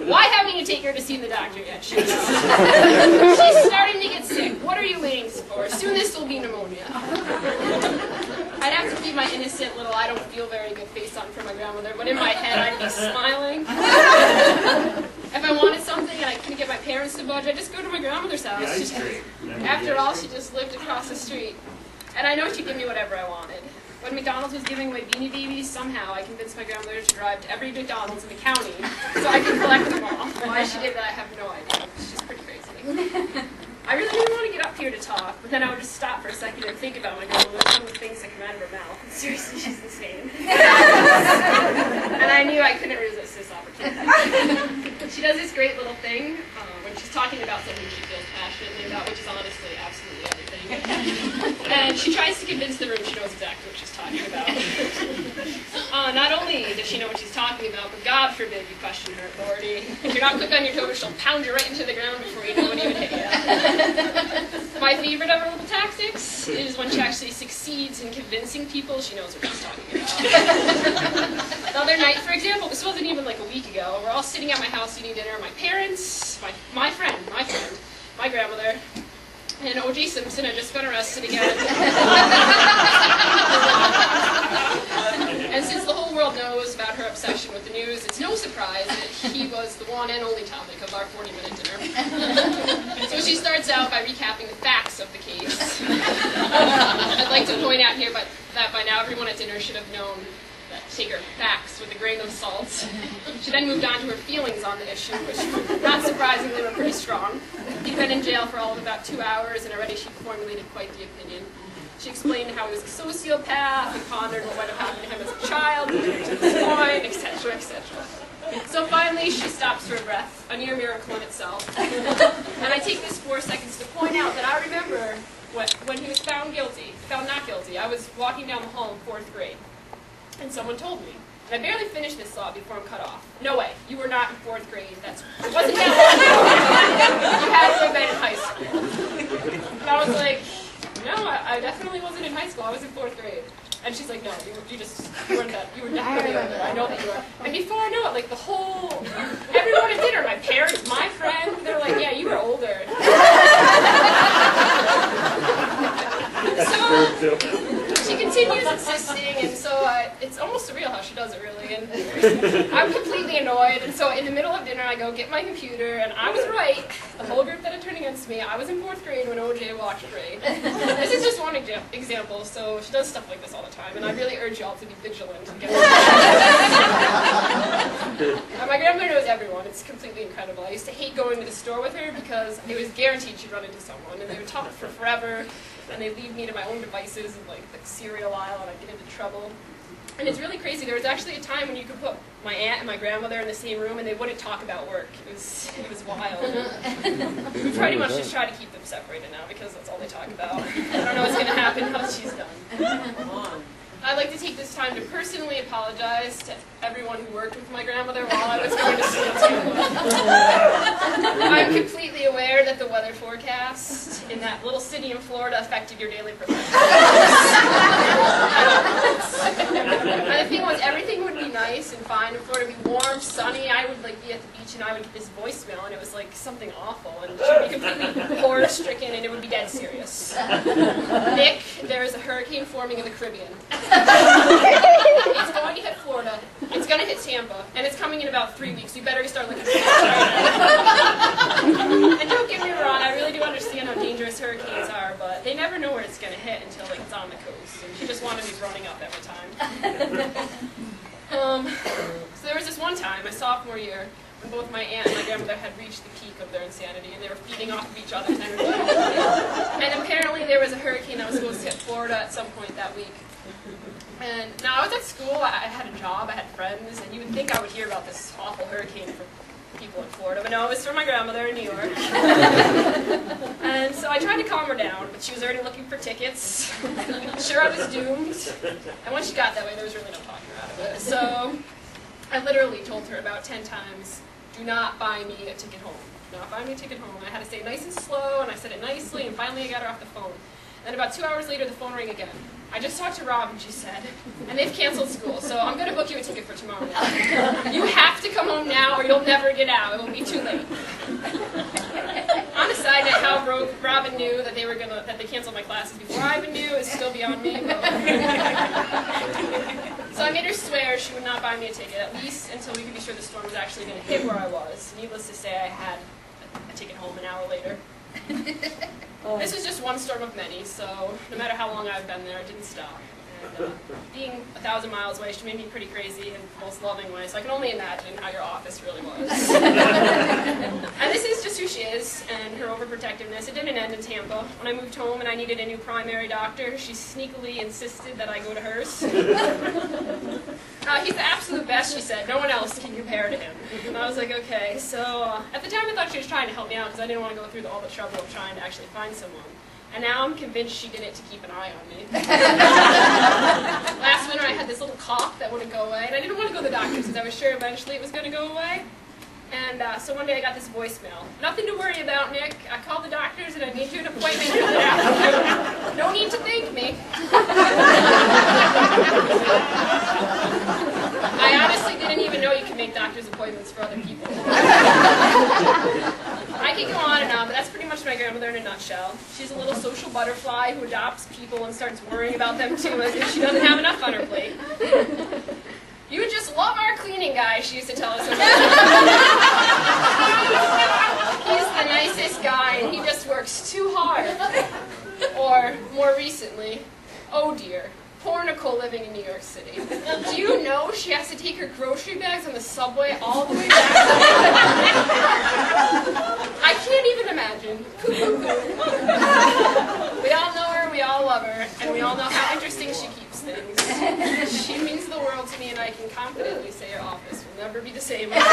Why haven't you taken her to see the doctor yet? She's starting to get sick. What are you waiting for? Soon this will be pneumonia. I'd have to keep my innocent little I don't feel very good face on for my grandmother, but in my head I'd be smiling. If I wanted something and I couldn't get my parents to budge, I'd just go to my grandmother's house. After all, she just lived across the street. And I know she'd give me whatever I wanted. When McDonald's was giving away Beanie Babies, somehow I convinced my grandmother to drive to every McDonald's in the county so I could collect them all. Why she did that, I have no idea. It's just pretty crazy. I really didn't want to get up here to talk, but then I would just stop for a second and think about my grandmother and some of the things that come out of her mouth. Seriously, she's insane. And I knew I couldn't resist this opportunity. She does this great little thing when she's talking about something she feels passionately about, which is honestly absolutely everything. And she tries to convince the room she knows exactly what she's talking about. Not only does she know what she's talking about, but God forbid you question her authority. If you're not quick on your toes, she'll pound you right into the ground before you know what even hit you. My favorite of her little tactics is when she actually succeeds in convincing people she knows what she's talking about. The other night, for example, this wasn't even like a week ago, we're all sitting at my house eating dinner, my parents, my friend, my grandmother, and O.J. Simpson had just been arrested again. And since the whole world knows about her obsession with the news, it's no surprise that he was the one and only topic of our 40-minute dinner. So she starts out by recapping the facts of the case. I'd like to point out here that by now everyone at dinner should have known that take her facts with a grain of salt. She then moved on to her feelings on the issue, which, not surprisingly, were pretty strong. He'd been in jail for all of about 2 hours, and already she'd formulated quite the opinion. She explained how he was a sociopath, and pondered what might have happened to him as a child, to this point, etc., etc. So finally, she stops for a breath, a near miracle in itself. And I take this 4 seconds to point out that I remember when he was found not guilty, I was walking down the hall in 4th grade. And someone told me. And I barely finished this thought before I'm cut off. No way, you were not in 4th grade. It wasn't that long ago. You had to have been in high school. And I was like, no, I definitely wasn't in high school. I was in 4th grade. And she's like, no, you weren't that. You were definitely older. I know that you were. And before I know it, like everyone at dinner, my parents, my friend, they're like, yeah, you were older. So she continues insisting, and so it's almost surreal how she does it, really. And I'm completely annoyed, and so in the middle of dinner, I go get my computer, and I was right. The whole group that had turned against me, I was in 4th grade when OJ watched Ray. This is just one example, so she does stuff like this all the time, and I really urge y'all to be vigilant. And my grandmother knows everyone. It's completely incredible. I used to hate going to the store with her because it was guaranteed she'd run into someone, and they would talk for forever, and they'd leave me to my own devices in like the cereal aisle, and I'd get into trouble. And it's really crazy. There was actually a time when you could put my aunt and my grandmother in the same room, and they wouldn't talk about work. It was wild. We pretty much just try to keep them separated now because that's all they talk about. I don't know what's going to happen now that she's done. Come on. I'd like to take this time to personally apologize to everyone who worked with my grandmother while I was going to school too. I'm completely aware that the weather forecast in that little city in Florida affected your daily performance. And the thing was, everything would be nice and fine in Florida. It would be warm, sunny. I would be at the beach and I would get this voicemail and it was like something awful and she would be completely horror-stricken and it would be dead serious. Nick, there is a hurricane forming in the Caribbean. It's going to hit Florida, it's going to hit Tampa, and it's coming in about 3 weeks. You better start looking for it. And don't get me wrong, I really do understand how dangerous hurricanes are, but they never know where it's going to hit until it's on the coast. And she just wanted me running up every time. So there was this one time, my sophomore year, when both my aunt and my grandmother had reached the peak of their insanity, and they were feeding off of each other's energy. And apparently there was a hurricane that was supposed to hit Florida at some point that week. And now I was at school, I had a job, I had friends, and you would think I would hear about this awful hurricane from people in Florida, but no, it was from my grandmother in New York. And so I tried to calm her down, but she was already looking for tickets. Sure, I was doomed. And once she got that way, there was really no talking her out of it. So I literally told her about 10 times, do not buy me a ticket home. Do not buy me a ticket home. I had to say it nice and slow, and I said it nicely, and finally I got her off the phone. And about 2 hours later, the phone rang again. I just talked to Rob, and she said, and they've canceled school, so I'm going to book you a ticket for tomorrow night. You have to come home now, or or you'll never get out. It will be too late. On a side note, how Robin knew that that they canceled my classes before I even knew is still beyond me. So I made her swear she would not buy me a ticket, at least until we could be sure the storm was actually going to hit where I was. Needless to say, I had a ticket home an hour later. This was just one storm of many, so no matter how long I've been there, I didn't stop. And being 1,000 miles away, she made me pretty crazy in the most loving way, so I can only imagine how your office really was. And this is just who she is, and her overprotectiveness. It didn't end in Tampa. When I moved home and I needed a new primary doctor, she sneakily insisted that I go to hers. He's the absolute best, she said. No one else can compare to him. And I was like, okay. So at the time I thought she was trying to help me out because I didn't want to go through all the trouble of trying to actually find someone. And now I'm convinced she did it to keep an eye on me. Last winter I had this little cough that wouldn't go away, and I didn't want to go to the doctor because I was sure eventually it was going to go away. And so one day I got this voicemail. Nothing to worry about, Nick. I called the doctors and I made you an appointment for the afternoon. No need to thank me. I honestly didn't even know you could make doctor's appointments for other people. I could go on and on, but that's pretty much my grandmother in a nutshell. She's a little social butterfly who adopts people and starts worrying about them too as if she doesn't have enough on her plate. You would just love our cleaning guy, she used to tell us. He's the nicest guy and he just works too hard. Or, more recently, oh dear, poor Nicole living in New York City. Do you know she has to take her grocery bags on the subway all the way back? I can't even imagine. We all know her, we all love her, and we all know how interesting she keeps things. She means the world to me, and I can confidently say her office will never be the same again.